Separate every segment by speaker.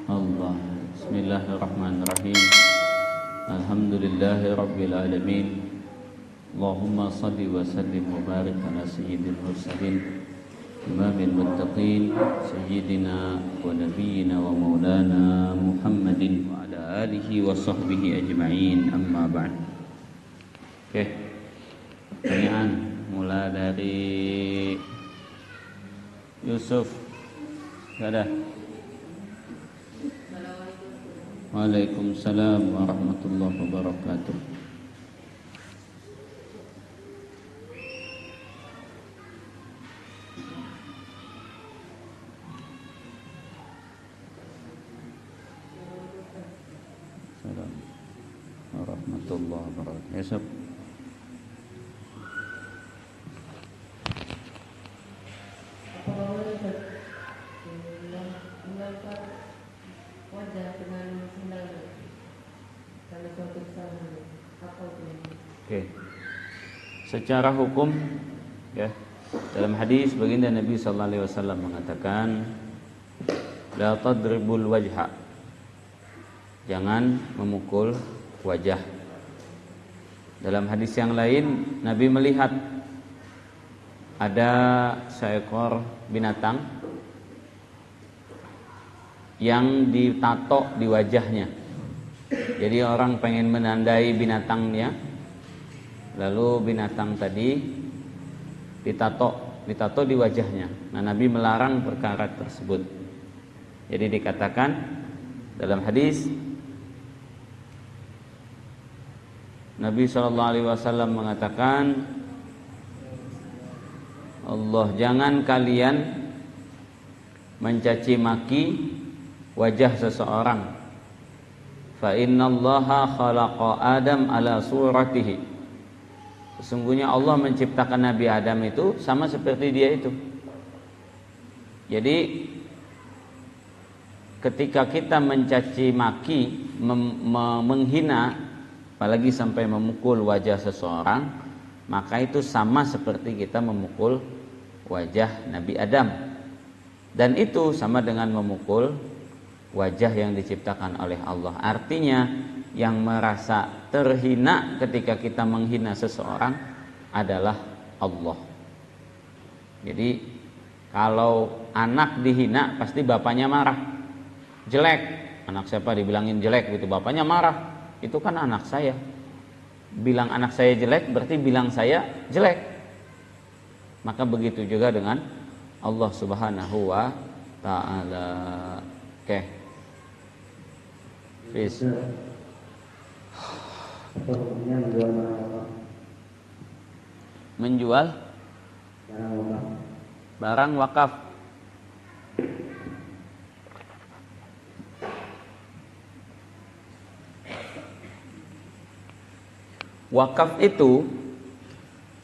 Speaker 1: Allah. Bismillahirrahmanirrahim. Alhamdulillahi rabbil alamin. Allahumma salli wa sallim wa barik ala sayyidil mursalin imamil muttaqin sayyidina wa nabiyyina wa maulana Muhammadin wa ala alihi wa sahbihi ajma'in, amma ba'd. Oke, pertanyaan mulai dari Yusuf. Gak ada? Waalaikumsalam warahmatullahi wabarakatuh. Assalamualaikum warahmatullahi wabarakatuh. Yusuf. Oke. Secara hukum, ya, dalam hadis baginda Nabi sallallahu alaihi wasallam mengatakan, la tadribul wajha. Jangan memukul wajah. Dalam hadis yang lain, Nabi melihat ada seekor binatang yang ditato di wajahnya. Jadi orang pengen menandai binatangnya, lalu binatang tadi ditato di wajahnya. Nah, Nabi melarang perkara tersebut. Jadi dikatakan dalam hadis, Nabi SAW mengatakan, Allah, jangan kalian mencaci maki wajah seseorang. Fa innallaha khalaqa Adam ala suratihi. Sesungguhnya Allah menciptakan Nabi Adam itu sama seperti dia itu. Jadi ketika kita mencaci maki, menghina, apalagi sampai memukul wajah seseorang, maka itu sama seperti kita memukul wajah Nabi Adam. Dan itu sama dengan memukul wajah yang diciptakan oleh Allah. Artinya yang merasa terhina ketika kita menghina seseorang adalah Allah. Jadi kalau anak dihina pasti bapaknya marah. Jelek, anak siapa dibilangin jelek gitu, bapaknya marah. Itu kan anak saya. Bilang anak saya jelek berarti bilang saya jelek. Maka begitu juga dengan Allah Subhanahu wa ta'ala. Oke. Peace. Menjual barang wakaf. Wakaf itu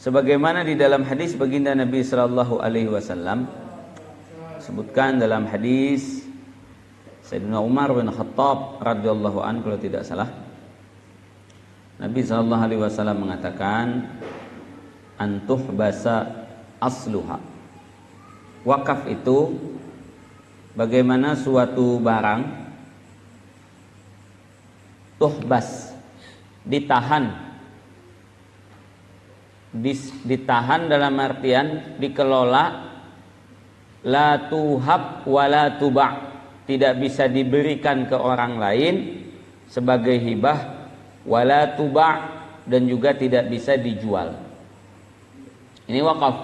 Speaker 1: sebagaimana di dalam hadis baginda Nabi sallallahu alaihi wasallam sebutkan dalam hadis Sayyidina Umar bin Khattab radhiyallahu anhu, kalau tidak salah, Nabi sallallahu alaihi wasallam mengatakan, antuh basa asluha. Wakaf itu bagaimana suatu barang tuhbas, ditahan dalam artian dikelola, la tuhab wa la tuba', tidak bisa diberikan ke orang lain sebagai hibah, wala tuba', dan juga tidak bisa dijual. Ini wakaf.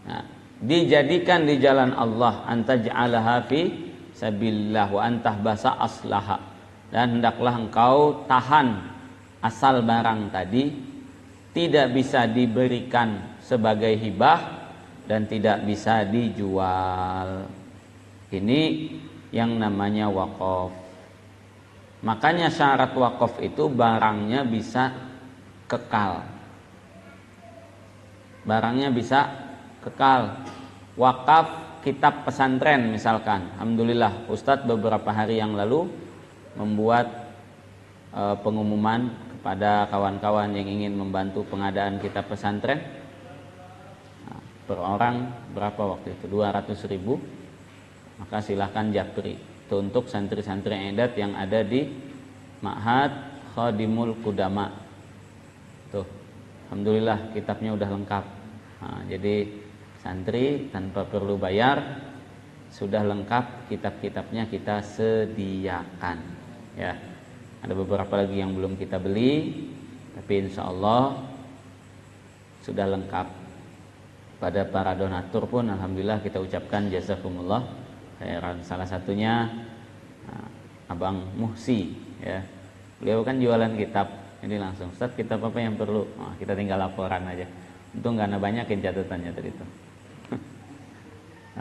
Speaker 1: Nah, dijadikan di jalan Allah, antaj'alaha fi sabilillah wa antahbasa aslaha, dan hendaklah engkau tahan asal barang tadi, tidak bisa diberikan sebagai hibah dan tidak bisa dijual. Ini yang namanya wakaf. Makanya syarat wakaf itu barangnya bisa kekal. Barangnya bisa kekal. Wakaf kitab pesantren misalkan. Alhamdulillah Ustadz beberapa hari yang lalu membuat pengumuman kepada kawan-kawan yang ingin membantu pengadaan kitab pesantren. Nah, per orang berapa waktu itu? 200.000. Maka silahkan japri. Itu untuk santri-santri edat yang ada di Ma'had Khadimul Qudama. Tuh, alhamdulillah kitabnya udah lengkap. Nah, jadi santri tanpa perlu bayar, sudah lengkap kitab-kitabnya kita sediakan. Ya, ada beberapa lagi yang belum kita beli, tapi insya Allah sudah lengkap. Pada para donatur pun alhamdulillah kita ucapkan jazakumullah khairan. Salah satunya Abang Muhsi, ya. Beliau kan jualan kitab. Ini langsung, Ustaz, kitab apa yang perlu? Oh, kita tinggal laporan aja. Untung karena banyakin catatannya tadi itu.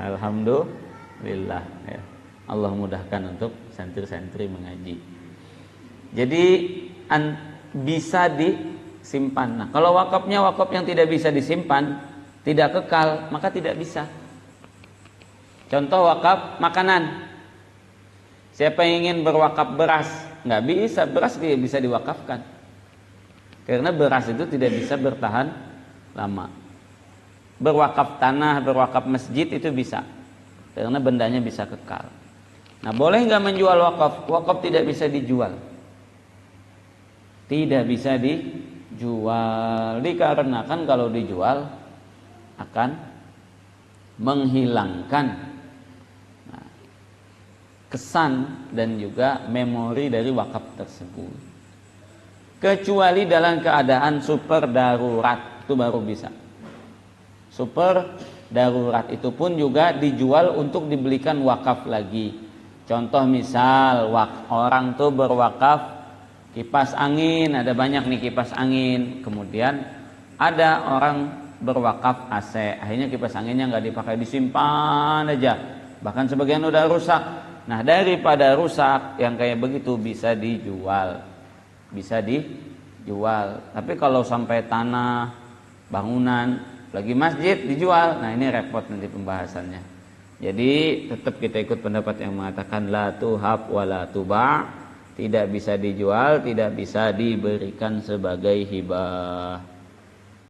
Speaker 1: Alhamdulillah, ya. Allah mudahkan untuk santri-santri mengaji. Jadi bisa disimpan. Nah, kalau wakafnya wakaf yang tidak bisa disimpan, tidak kekal, maka tidak bisa. Contoh wakaf makanan. Siapa yang ingin berwakaf beras? Nggak bisa, beras tidak bisa diwakafkan. Karena beras itu tidak bisa bertahan lama. Berwakaf tanah, berwakaf masjid itu bisa. Karena bendanya bisa kekal. Nah, boleh nggak menjual wakaf? Wakaf tidak bisa dijual. Tidak bisa dijual. Dikarenakan kalau dijual akan menghilangkan kesan dan juga memori dari wakaf tersebut. Kecuali dalam keadaan super darurat, itu baru bisa. Super darurat itu pun juga dijual untuk dibelikan wakaf lagi. Contoh misal orang tuh berwakaf kipas angin, ada banyak nih kipas angin. Kemudian ada orang berwakaf AC, akhirnya kipas anginnya nggak dipakai, disimpan aja. Bahkan sebagian udah rusak. Nah, daripada rusak yang kayak begitu bisa dijual. Bisa dijual. Tapi kalau sampai tanah, bangunan, lagi masjid dijual, nah ini repot nanti pembahasannya. Jadi tetap kita ikut pendapat yang mengatakan la tuhab wa la tuba', tidak bisa dijual, tidak bisa diberikan sebagai hibah.